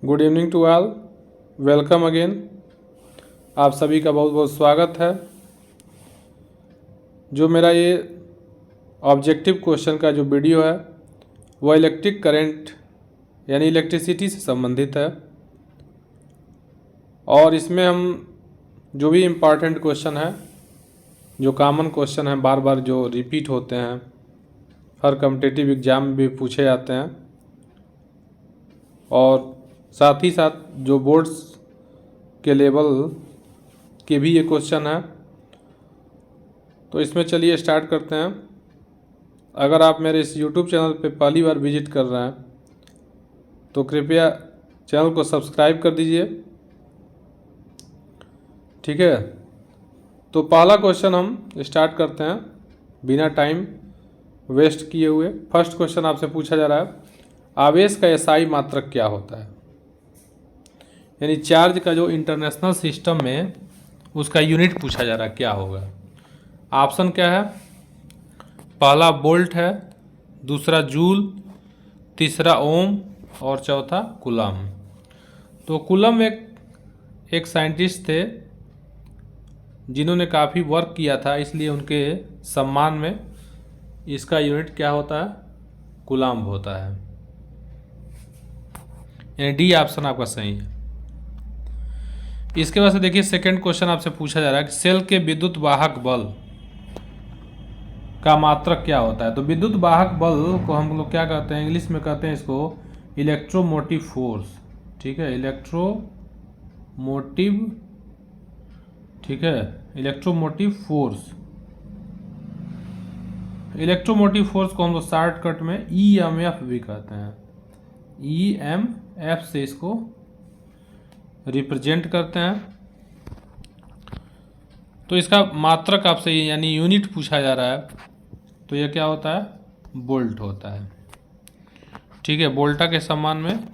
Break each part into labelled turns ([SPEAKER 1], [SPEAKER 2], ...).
[SPEAKER 1] Good evening to all, welcome again. आप सभी का बहुत बहुत स्वागत है। जो मेरा ये ऑब्जेक्टिव क्वेश्चन का जो वीडियो है वह इलेक्ट्रिक करंट यानी इलेक्ट्रिसिटी से संबंधित है और इसमें हम जो भी इम्पॉर्टेंट क्वेश्चन है, जो कॉमन क्वेश्चन है, बार बार जो रिपीट होते हैं, हर कॉम्पिटिटिव एग्ज़ाम में भी पूछे जाते हैं और साथ ही साथ जो बोर्ड्स के लेवल के भी ये क्वेश्चन है। तो इसमें चलिए स्टार्ट करते हैं। अगर आप मेरे इस YouTube चैनल पे पहली बार विजिट कर रहे हैं तो कृपया चैनल को सब्सक्राइब कर दीजिए, ठीक है। तो पहला क्वेश्चन हम स्टार्ट करते हैं बिना टाइम वेस्ट किए हुए। फर्स्ट क्वेश्चन आपसे पूछा जा रहा है, आवेश का एसआई मात्रक क्या होता है? यानी चार्ज का जो इंटरनेशनल सिस्टम में उसका यूनिट पूछा जा रहा है, क्या होगा? ऑप्शन क्या है? पहला वोल्ट है, दूसरा जूल, तीसरा ओम और चौथा कूलम। तो कूलम एक साइंटिस्ट थे जिन्होंने काफ़ी वर्क किया था, इसलिए उनके सम्मान में इसका यूनिट क्या होता है? कूलम होता है। यानी डी ऑप्शन आपका सही है। इसके बाद से देखिए सेकंड क्वेश्चन आपसे पूछा जा रहा है कि सेल के विद्युत वाहक बल का मात्रक क्या होता है? तो विद्युत वाहक बल को हम लोग क्या कहते हैं? इंग्लिश में कहते हैं इसको इलेक्ट्रोमोटिव फोर्स, ठीक है। इलेक्ट्रोमोटिव, ठीक है, इलेक्ट्रोमोटिव फोर्स। इलेक्ट्रोमोटिव फोर्स को हम लोग शॉर्टकट में EMF भी कहते हैं। EMF से इसको रिप्रेजेंट करते हैं। तो इसका मात्रक आपसे यानी यूनिट पूछा जा रहा है, तो यह क्या होता है? वोल्ट होता है, ठीक है। वोल्टा के सम्मान में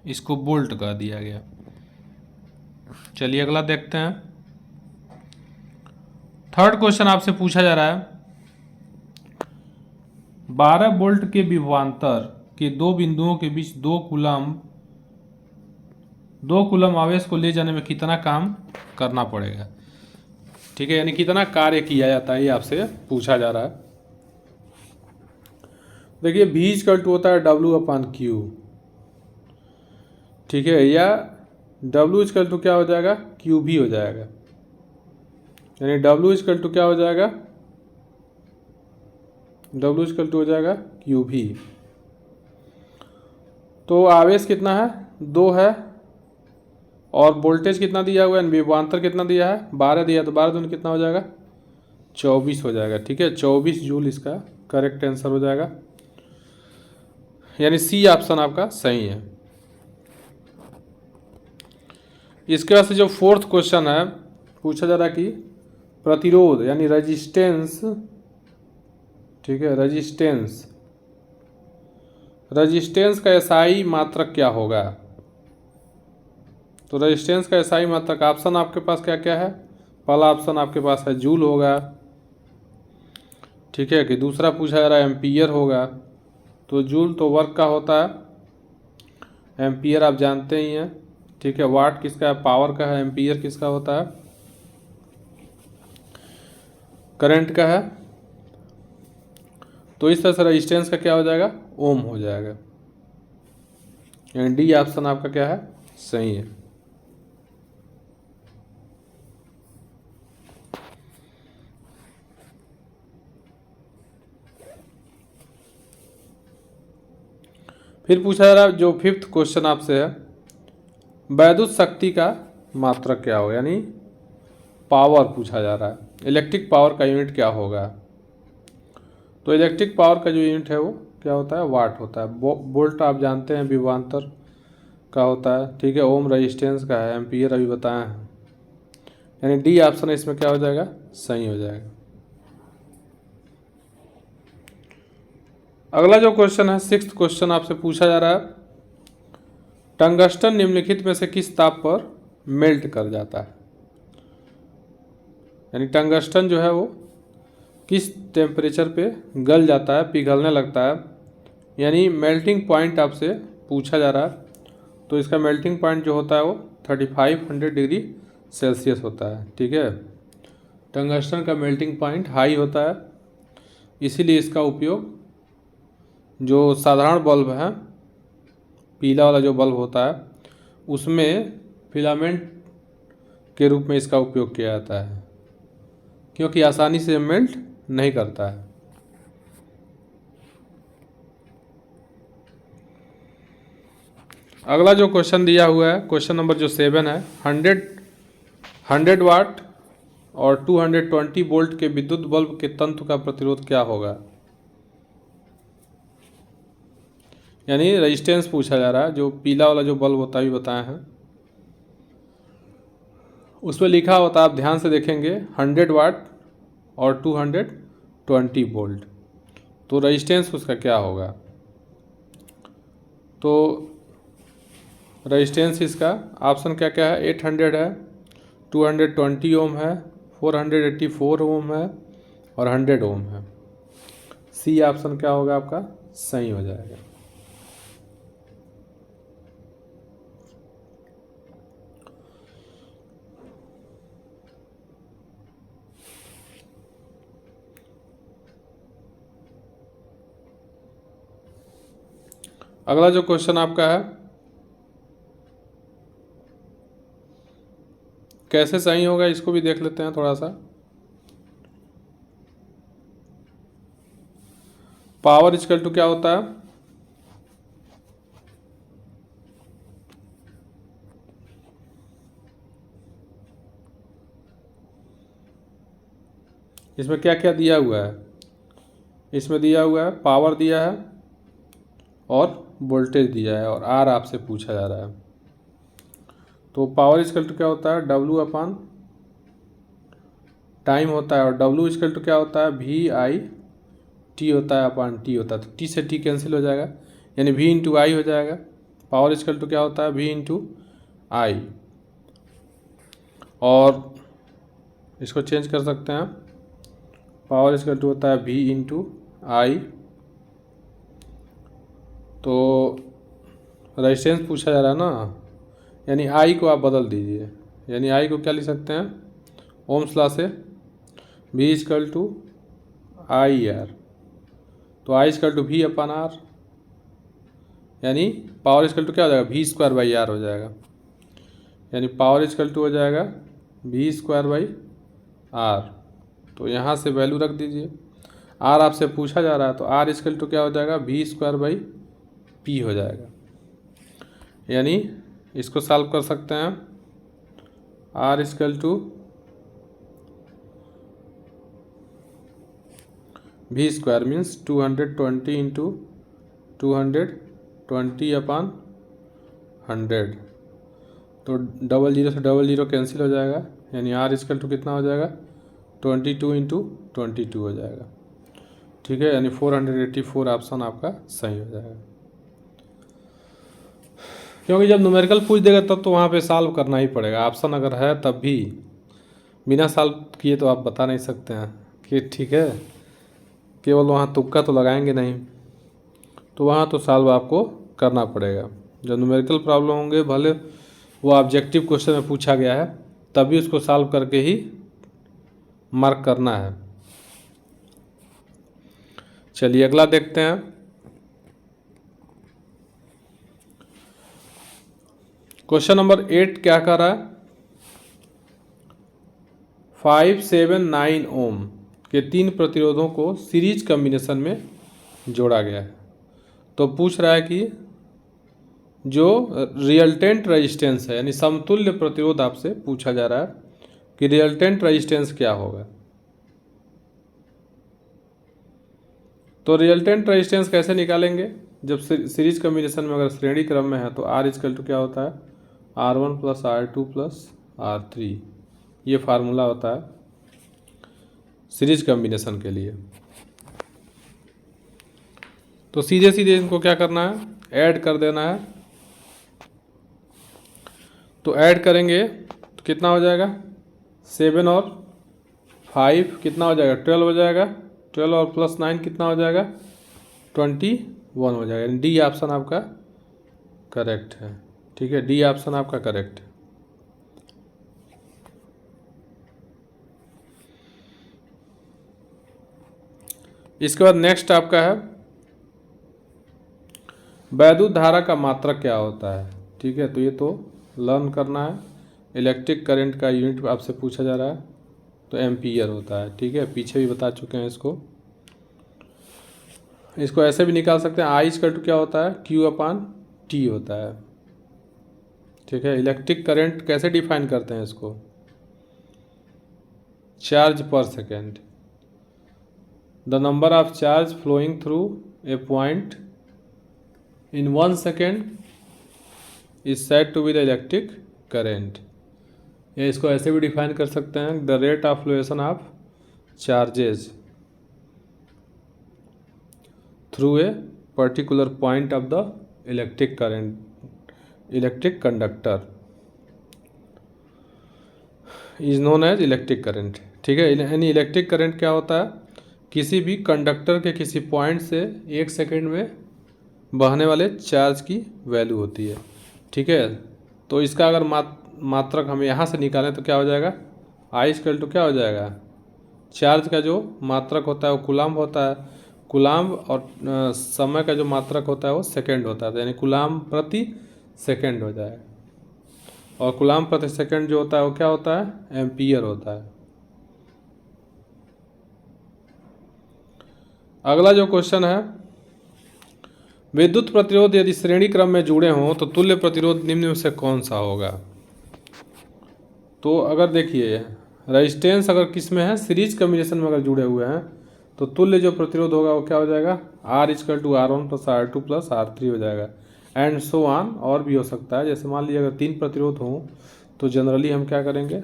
[SPEAKER 1] इसको वोल्ट कह दिया गया। चलिए अगला देखते हैं। थर्ड क्वेश्चन आपसे पूछा जा रहा है, 12 वोल्ट के विभवांतर के दो बिंदुओं के बीच दो कूलम आवेश को ले जाने में कितना काम करना पड़ेगा, ठीक है। यानी कितना कार्य किया जाता है, ये आपसे पूछा जा रहा है। देखिए V इक्वल होता है W/Q, ठीक है, या W इक्वल क्या हो जाएगा? Q भी हो जाएगा। यानी W इक्वल क्या हो जाएगा? W इक्वल हो जाएगा Q भी। तो आवेश कितना है? 2 है और वोल्टेज कितना दिया हुआ है? विभवांतर कितना दिया है? 12 दिया, तो 12 दूनी कितना हो जाएगा? 24 हो जाएगा, ठीक है। 24 जूल इसका करेक्ट आंसर हो जाएगा। यानी सी ऑप्शन आपका सही है। इसके बाद से जो फोर्थ क्वेश्चन है पूछा जा रहा है कि प्रतिरोध यानी रेजिस्टेंस, ठीक है, रेजिस्टेंस का एसआई मात्रक क्या होगा? तो रेजिस्टेंस का एसआई मात्रक ऑप्शन आपके पास क्या क्या है? पहला ऑप्शन आपके पास है जूल होगा, ठीक है, कि दूसरा पूछा जा रहा है एम्पियर होगा। तो जूल तो वर्क का होता है, एम्पियर आप जानते ही हैं, ठीक है। वाट किसका है? पावर का है। एम्पियर किसका होता है? करंट का है। तो इस तरह से रेजिस्टेंस का क्या हो जाएगा? ओम हो जाएगा। यानी डी ऑप्शन आपका क्या है? सही है। फिर पूछा जा रहा है जो फिफ्थ क्वेश्चन आपसे है, वैद्युत शक्ति का मात्रक क्या होगा? यानी पावर पूछा जा रहा है, इलेक्ट्रिक पावर का यूनिट क्या होगा? तो इलेक्ट्रिक पावर का जो यूनिट है वो क्या होता है? वाट होता है। वोल्ट आप जानते हैं विभवांतर का होता है, ठीक है। ओम रेजिस्टेंस का है। एम्पियर अभी बताया है। यानी डी ऑप्शन इसमें क्या हो जाएगा? सही हो जाएगा। अगला जो क्वेश्चन है सिक्स्थ क्वेश्चन आपसे पूछा जा रहा है, टंगस्टन निम्नलिखित में से किस ताप पर मेल्ट कर जाता है? यानी टंगस्टन जो है वो किस टेम्परेचर पे गल जाता है, पिघलने लगता है? यानी मेल्टिंग पॉइंट आपसे पूछा जा रहा है तो इसका मेल्टिंग पॉइंट जो होता है वो 3500 डिग्री सेल्सियस होता है। ठीक है, टंगस्टन का मेल्टिंग पॉइंट हाई होता है, इसीलिए इसका उपयोग जो साधारण बल्ब है, पीला वाला जो बल्ब होता है, उसमें फिलामेंट के रूप में इसका उपयोग किया जाता है, क्योंकि आसानी से मेल्ट नहीं करता है। अगला जो क्वेश्चन दिया हुआ है, क्वेश्चन नंबर जो 7 है, 100 वाट और 220 वोल्ट के विद्युत बल्ब के तंतु का प्रतिरोध क्या होगा। यानी रेजिस्टेंस पूछा जा रहा है। जो पीला वाला जो बल्ब होता है भी बताए हैं, उसमें लिखा होता है, आप ध्यान से देखेंगे, 100 वाट और 220 वोल्ट, तो रेजिस्टेंस उसका क्या होगा। तो रेजिस्टेंस इसका ऑप्शन क्या क्या है, 800 है, 220 ओम है, 484 ओम है और 100 ओम है। सी ऑप्शन क्या होगा आपका, सही हो जाएगा। अगला जो क्वेश्चन आपका है, कैसे सही होगा इसको भी देख लेते हैं थोड़ा सा। पावर इक्वल टू क्या होता है, इसमें क्या क्या दिया हुआ है, इसमें दिया हुआ है पावर दिया है और वोल्टेज दिया है और आर आपसे पूछा जा रहा है। तो पावर इक्वल टू क्या होता है, डब्ल्यू अपान टाइम होता है, और डब्ल्यू इक्वल टू क्या होता है, वी आई टी होता है अपान टी होता है। तो टी से टी कैंसिल हो जाएगा, यानी वी इंटू आई हो जाएगा। पावर इक्वल टू क्या होता है, वी इंटू आई, और इसको चेंज कर सकते हैं, पावर इक्वल टू होता है वी इंटू आई। तो रेजिस्टेंस पूछा जा रहा है ना, यानी आई को आप बदल दीजिए, यानी आई को क्या लिख सकते हैं, ओम्स लॉ से V equal to I R, तो I equal to V upon R, यानी पावर इक्वल टू क्या हो जाएगा, वी स्क्वायर बाई आर हो जाएगा, यानी पावर इक्वल टू हो जाएगा वी स्क्वायर बाई आर। तो यहाँ से वैल्यू रख दीजिए, आर आपसे पूछा जा रहा है, तो आर इक्वल टू क्या हो जाएगा, वी स्क्वायर बाई पी हो जाएगा। यानी इसको सॉल्व कर सकते हैं, R equal to V square means 220 into 220 upon 100, तो डबल जीरो से डबल जीरो कैंसिल हो जाएगा, यानी आर इक्वल टू कितना हो जाएगा, 22 इंटू 22 हो जाएगा। ठीक है, यानी 484 ऑप्शन आपका सही हो जाएगा। क्योंकि जब न्यूमेरिकल पूछ देगा तब तो वहाँ पे सॉल्व करना ही पड़ेगा, ऑप्शन अगर है तब भी बिना सॉल्व किए तो आप बता नहीं सकते हैं कि ठीक है, केवल वहाँ तुक्का तो लगाएंगे नहीं, तो वहाँ तो सॉल्व आपको करना पड़ेगा। जब न्यूमेरिकल प्रॉब्लम होंगे, भले वो ऑब्जेक्टिव क्वेश्चन में पूछा गया है, तभी उसको सॉल्व करके ही मार्क करना है। चलिए अगला देखते हैं, क्वेश्चन नंबर 8 क्या कर रहा है, 579 ओम के 3 प्रतिरोधों को सीरीज कॉम्बिनेशन में जोड़ा गया है। तो पूछ रहा है कि जो रिजल्टेंट रेजिस्टेंस है, यानी समतुल्य प्रतिरोध आपसे पूछा जा रहा है कि रिजल्टेंट रेजिस्टेंस क्या होगा। तो रिजल्टेंट रेजिस्टेंस कैसे निकालेंगे, जब सीरीज कॉम्बिनेशन में अगर श्रेणी क्रम में है तो आर इक्वल टू क्या होता है, R1 plus R2 plus R3, ये फार्मूला होता है सीरीज कॉम्बिनेशन के लिए। तो सीधे सीधे इनको क्या करना है, ऐड कर देना है। तो ऐड करेंगे तो कितना हो जाएगा, 7 और 5 कितना हो जाएगा, 12 हो जाएगा, 12 और प्लस 9 कितना हो जाएगा, 21 हो जाएगा। डी ऑप्शन आपका करेक्ट है। ठीक है, डी ऑप्शन आपका करेक्ट है। इसके बाद नेक्स्ट आपका है वैद्युत धारा का मात्रक क्या होता है। ठीक है, तो ये तो लर्न करना है। इलेक्ट्रिक करंट का यूनिट आपसे पूछा जा रहा है, तो एम्पीयर होता है। ठीक है, पीछे भी बता चुके हैं इसको। इसको ऐसे भी निकाल सकते हैं, आई इक्वल टू क्या होता है, क्यू अपान टी होता है। ठीक है, इलेक्ट्रिक करंट कैसे डिफाइन करते हैं इसको, चार्ज पर second, the number of charge flowing through a point in 1 second is said to be the electric current। या इसको ऐसे भी डिफाइन कर सकते हैं, the rate of flowation of charges through a particular point of the electric current, electric conductor is known as electric current. ठीक है, यानी इलेक्ट्रिक करंट क्या होता है, किसी भी कंडक्टर के किसी पॉइंट से 1 सेकेंड में बहने वाले चार्ज की वैल्यू होती है। ठीक है, तो इसका अगर मात्रक हम यहाँ से निकालें तो क्या हो जाएगा, आई इक्वल टू क्या हो जाएगा, चार्ज का जो मात्रक होता है वो कूलाम्ब होता है, कूलाम्ब और समय का जो मात्रक होता है वो सेकंड होता है, तो यानी कूलाम्ब प्रति सेकंड हो जाएगा। और कूलाम्ब प्रति सेकंड जो होता है वो क्या होता है, एम्पीयर होता है। अगला जो क्वेश्चन है, विद्युत प्रतिरोध यदि श्रेणी क्रम में जुड़े हों तो तुल्य प्रतिरोध निम्न में से कौन सा होगा। तो अगर देखिए रेजिस्टेंस अगर किस में है, सीरीज कम्बिनेशन में अगर जुड़े हुए हैं तो तुल्य जो प्रतिरोध होगा वो क्या हो जाएगा, R equal to R1 plus R2 plus R3 हो जाएगा, एंड सो ऑन। और भी हो सकता है, जैसे मान लीजिए अगर 3 प्रतिरोध हों तो जनरली हम क्या करेंगे,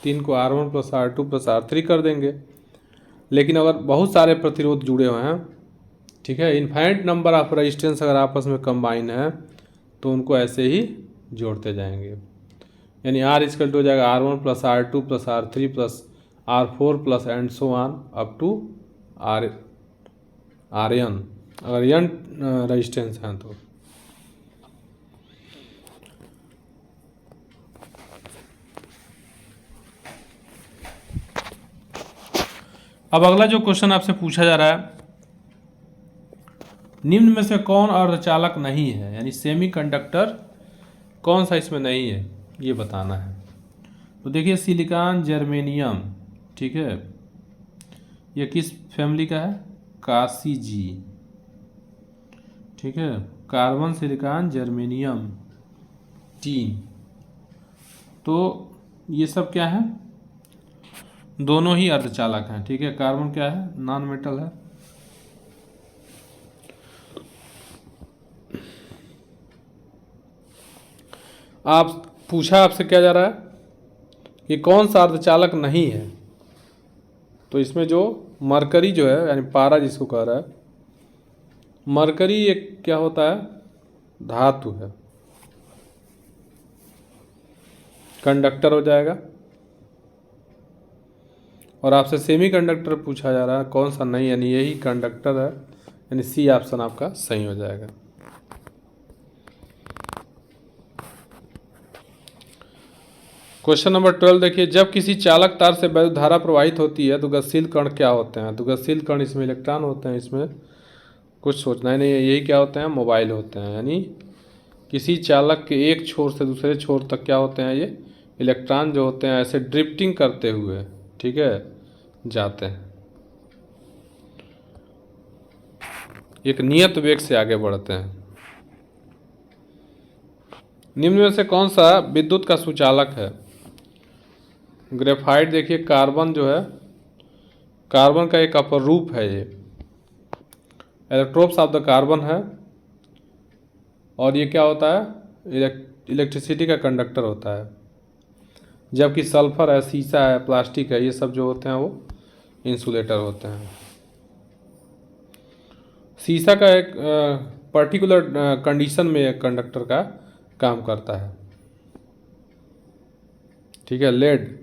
[SPEAKER 1] 3 को R1 plus R2 plus R3 कर देंगे। लेकिन अगर बहुत सारे प्रतिरोध जुड़े हुए हैं, ठीक है, इनफाइनाइट नंबर ऑफ रेजिस्टेंस अगर आपस में कंबाइन है तो उनको ऐसे ही जोड़ते जाएंगे, यानी आर इक्वल टू हो जाएगा R1 plus R2 plus R3 plus R4 plus and so on up to Rn, अगर n रेजिस्टेंस हैं तो। अब अगला जो क्वेश्चन आपसे पूछा जा रहा है, निम्न में से कौन अर्धचालक नहीं है, यानी सेमी कंडक्टर कौन सा इसमें नहीं है, ये बताना है। तो देखिए सिलिकॉन जर्मेनियम, ठीक है, ये किस फैमिली का है, कासी जी। ठीक है, कार्बन सिलिकॉन जर्मेनियम टीन, तो ये सब क्या है, दोनों ही अर्धचालक हैं। ठीक है, कार्बन क्या है, नॉन मेटल है। आप पूछा आपसे क्या जा रहा है कि कौन सा अर्धचालक नहीं है, तो इसमें जो मरकरी जो है, यानी पारा जिसको कह रहा है, मरकरी एक क्या होता है, धातु है, कंडक्टर हो जाएगा। और आपसे सेमी कंडक्टर पूछा जा रहा है कौन सा नहीं, यानी यही कंडक्टर है, यानी सी ऑप्शन आपका सही हो जाएगा। क्वेश्चन नंबर 12 देखिए, जब किसी चालक तार से वैद्युत धारा प्रवाहित होती है तो गतिशील कण क्या होते हैं। तो गतिशील कण इसमें इलेक्ट्रॉन होते हैं, इसमें कुछ सोचना ही नहीं है, यही क्या होते हैं, मोबाइल होते हैं। यानी किसी चालक के एक छोर से दूसरे छोर तक क्या होते हैं, ये इलेक्ट्रॉन जो होते हैं ऐसे ड्रिफ्टिंग करते हुए, ठीक है, जाते हैं, एक नियत वेग से आगे बढ़ते हैं। निम्न में से कौन सा विद्युत का सुचालक है। ग्रेफाइट देखिए, कार्बन जो है, कार्बन का एक अपर रूप है, ये इलेक्ट्रोप्स ऑफ द कार्बन है, और ये क्या होता है, इलेक्ट्रिसिटी का कंडक्टर होता है। जबकि सल्फर है, सीसा है, प्लास्टिक है, ये सब जो होते हैं वो इंसुलेटर होते हैं। सीसा का एक पर्टिकुलर कंडीशन में एक कंडक्टर का काम करता है। ठीक है, लेड,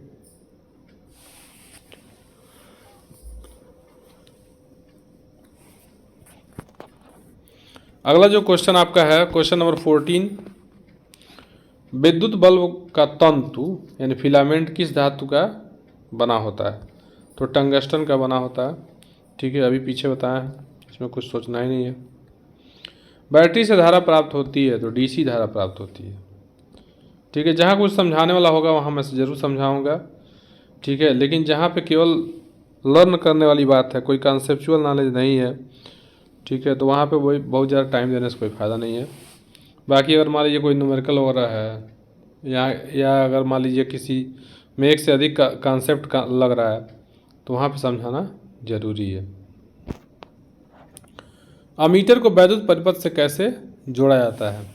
[SPEAKER 1] अगला जो क्वेश्चन आपका है, क्वेश्चन नंबर 14, विद्युत बल्ब का तंतु यानी फिलामेंट किस धातु का बना होता है? तो टंगस्टन का बना होता है। ठीक है, अभी पीछे बताया है, इसमें कुछ सोचना ही नहीं है। बैटरी से धारा प्राप्त होती है तो डीसी धारा प्राप्त होती है। ठीक है, जहाँ कुछ समझाने वाला होगा वहाँ मैं ज़रूर समझाऊंगा। ठीक है, लेकिन जहाँ पे केवल लर्न करने वाली बात है, कोई कॉन्सेप्चुअल नॉलेज नहीं है, ठीक है, तो वहाँ पे वही बहुत ज़्यादा टाइम देने से कोई फ़ायदा नहीं है। बाकी अगर मान लीजिए कोई न्यूमेरिकल वगैरह है या अगर मान लीजिए किसी में एक से अधिक का कॉन्सेप्ट का लग रहा है तो वहाँ पे समझाना ज़रूरी है। अमीटर को वैद्युत परिपथ से कैसे जोड़ा जाता है?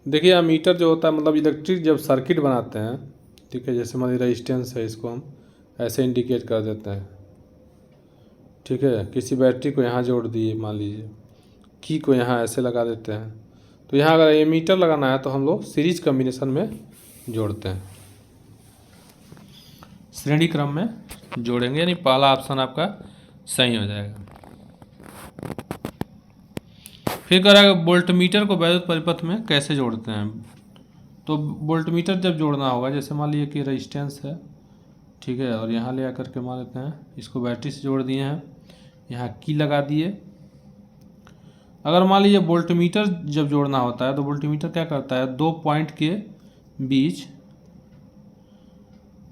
[SPEAKER 1] देखिए, अमीटर जो होता है मतलब इलेक्ट्रिक जब सर्किट बनाते हैं, ठीक है, जैसे मान लीजिए रेजिस्टेंस है, इसको हम ऐसे इंडिकेट कर देते हैं। ठीक है, किसी बैटरी को यहाँ जोड़ दिए, मान लीजिए की को यहाँ ऐसे लगा देते हैं, तो यहाँ अगर एमीटर लगाना है तो हम लोग सीरीज कम्बिनेशन में जोड़ते हैं, श्रेणी क्रम में जोड़ेंगे, यानी पहला ऑप्शन आपका सही हो जाएगा। फिर कह रहा है वोल्टमीटर को वैद्युत परिपथ में कैसे जोड़ते हैं? तो वोल्टमीटर जब जोड़ना होगा, जैसे मान लीजिए कि रेजिस्टेंस है, ठीक है, और यहाँ ले आकर के मान लेते हैं इसको बैटरी से जोड़ दिए हैं, यहाँ की लगा दिए। अगर मान लीजिए वोल्टमीटर जब जोड़ना होता है तो वोल्टमीटर क्या करता है, दो पॉइंट के बीच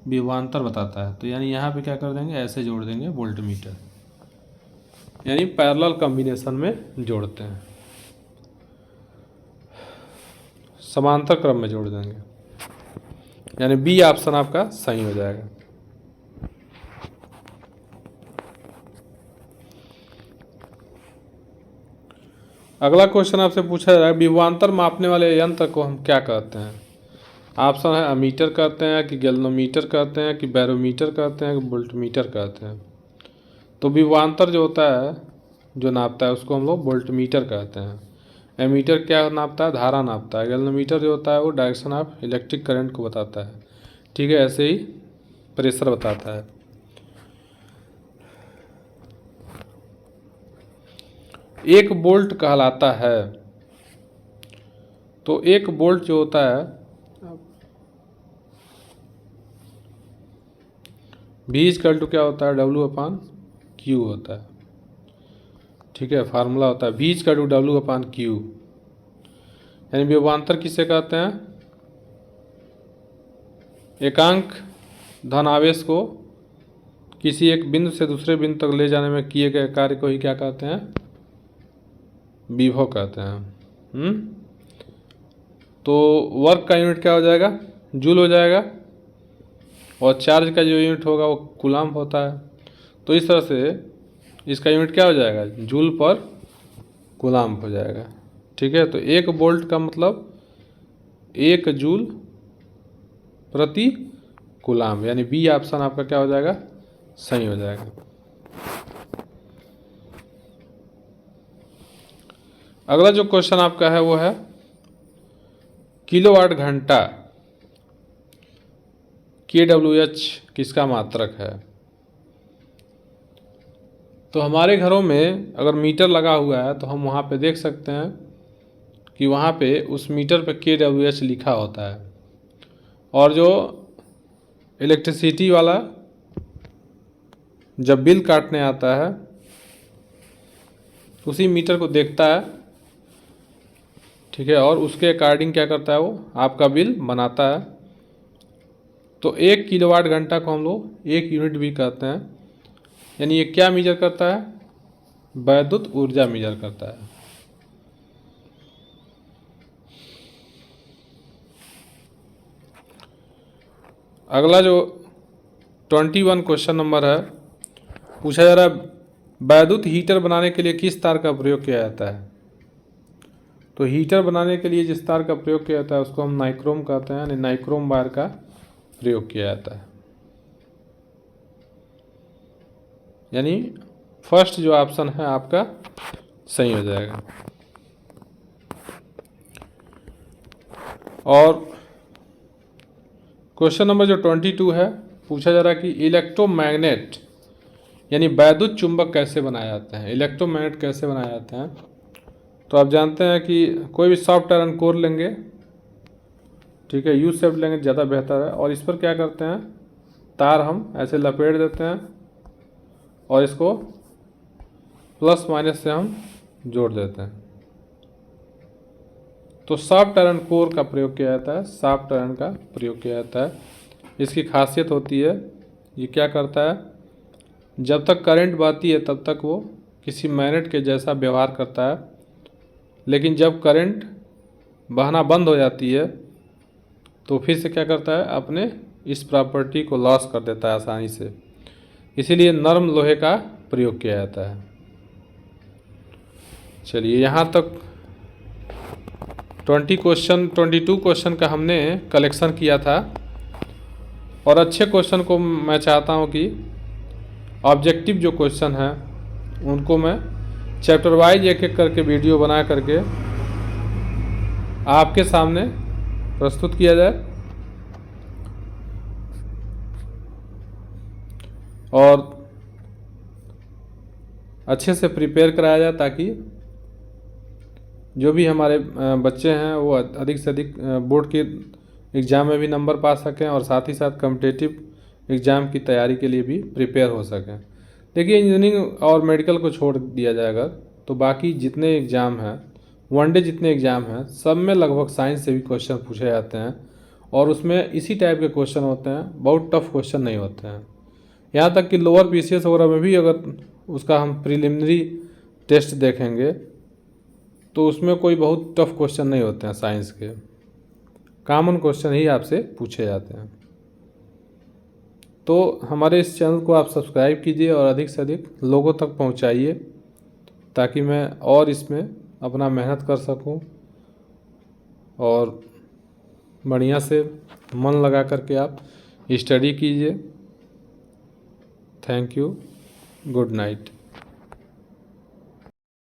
[SPEAKER 1] विभवांतर बताता है, तो यानी यहाँ पे क्या कर देंगे, ऐसे जोड़ देंगे वोल्टमीटर, यानी पैरेलल कॉम्बिनेशन में जोड़ते हैं, समांतर क्रम में जोड़ देंगे, यानी बी ऑप्शन आपका सही हो जाएगा। अगला क्वेश्चन आपसे पूछा जा रहा है विभवांतर मापने वाले यंत्र को हम क्या कहते हैं? ऑप्शन है अमीटर कहते हैं कि गैल्वेनोमीटर कहते हैं कि बैरोमीटर कहते हैं कि वोल्टमीटर कहते हैं। तो विभवांतर जो होता है, जो नापता है, उसको हम लोग वोल्टमीटर कहते हैं। एमीटर क्या नापता है, धारा नापता है। गैल्वेनोमीटर जो होता है वो डायरेक्शन ऑफ इलेक्ट्रिक करंट को बताता है। ठीक है, ऐसे ही प्रेशर बताता है। एक बोल्ट कहलाता है, तो एक बोल्ट जो होता है V इक्वल टू क्या होता है, W/Q होता है। ठीक है, फार्मूला होता है V इक्वल टू W/Q, यानी विभवांतर किसे कहते हैं, एकांक धनावेश को किसी एक बिंदु से दूसरे बिंदु तक ले जाने में किए गए कार्य को ही क्या कहते हैं, विभव कहते हैं। तो वर्क का यूनिट क्या हो जाएगा, जूल हो जाएगा, और चार्ज का जो यूनिट होगा वो कूलम्ब होता है। तो इस तरह से इसका यूनिट क्या हो जाएगा, जूल पर कूलम्ब हो जाएगा। ठीक है, तो एक वोल्ट का मतलब 1 जूल प्रति कूलम्ब, यानी बी ऑप्शन आपका क्या हो जाएगा, सही हो जाएगा। अगला जो क्वेश्चन आपका है वो है किलोवाट घंटा kWh किसका मात्रक है? तो हमारे घरों में अगर मीटर लगा हुआ है तो हम वहाँ पे देख सकते हैं कि वहाँ पे उस मीटर पे kWh लिखा होता है, और जो इलेक्ट्रिसिटी वाला जब बिल काटने आता है उसी मीटर को देखता है, ठीक है, और उसके अकॉर्डिंग क्या करता है, वो आपका बिल बनाता है। तो 1 किलोवाट घंटा को हम लोग 1 यूनिट भी कहते हैं, यानी ये क्या मेजर करता है, वैद्युत ऊर्जा मेजर करता है। अगला जो 21 क्वेश्चन नंबर है, पूछा जा रहा है वैद्युत हीटर बनाने के लिए किस तार का प्रयोग किया जाता है? तो हीटर बनाने के लिए जिस तार का प्रयोग किया जाता है उसको हम नाइक्रोम कहते हैं, यानी नाइक्रोम वायर का प्रयोग किया जाता है। यानी फर्स्ट जो ऑप्शन है आपका सही हो जाएगा। और क्वेश्चन नंबर जो 22 है, पूछा जा रहा है कि इलेक्ट्रोमैग्नेट यानी वैद्युत चुंबक कैसे बनाया जाता है, इलेक्ट्रोमैग्नेट कैसे बनाया जाता है? तो आप जानते हैं कि कोई भी सॉफ्ट आयरन कोर लेंगे ठीक है, यू शेप लेंगे ज़्यादा बेहतर है। और इस पर क्या करते हैं, तार हम ऐसे लपेट देते हैं और इसको प्लस माइनस से हम जोड़ देते हैं। तो सॉफ्ट आयरन कोर का प्रयोग किया जाता है, सॉफ्ट आयरन का प्रयोग किया जाता है। इसकी खासियत होती है, ये क्या करता है, जब तक करंट बहती है तब तक वो किसी मैग्नेट के जैसा व्यवहार करता है, लेकिन जब करंट बहना बंद हो जाती है तो फिर से क्या करता है, अपने इस प्रॉपर्टी को लॉस कर देता है आसानी से। इसीलिए नरम लोहे का प्रयोग किया जाता है। चलिए, यहाँ तक 22 क्वेश्चन का हमने कलेक्शन किया था। और अच्छे क्वेश्चन को मैं चाहता हूँ कि ऑब्जेक्टिव जो क्वेश्चन हैं उनको मैं चैप्टर वाइज एक एक करके वीडियो बना करके आपके सामने प्रस्तुत किया जाए और अच्छे से प्रिपेयर कराया जाए, ताकि जो भी हमारे बच्चे हैं वो अधिक से अधिक बोर्ड के एग्ज़ाम में भी नंबर पा सकें और साथ ही साथ कॉम्पिटिटिव एग्ज़ाम की तैयारी के लिए भी प्रिपेयर हो सकें। देखिए, इंजीनियरिंग और मेडिकल को छोड़ दिया जाएगा तो बाकी जितने एग्ज़ाम हैं, वनडे जितने एग्ज़ाम हैं, सब में लगभग साइंस से भी क्वेश्चन पूछे जाते हैं और उसमें इसी टाइप के क्वेश्चन होते हैं, बहुत टफ क्वेश्चन नहीं होते हैं। यहाँ तक कि लोअर पीसीएस वगैरह में भी अगर उसका हम प्रिलिमिनरी टेस्ट देखेंगे तो उसमें कोई बहुत टफ क्वेश्चन नहीं होते हैं, साइंस के कॉमन क्वेश्चन ही आपसे पूछे जाते हैं। तो हमारे इस चैनल को आप सब्सक्राइब कीजिए और अधिक से अधिक लोगों तक पहुंचाइए, ताकि मैं और इसमें अपना मेहनत कर सकूं और बढ़िया से मन लगा करके आप स्टडी कीजिए। Thank you, good night.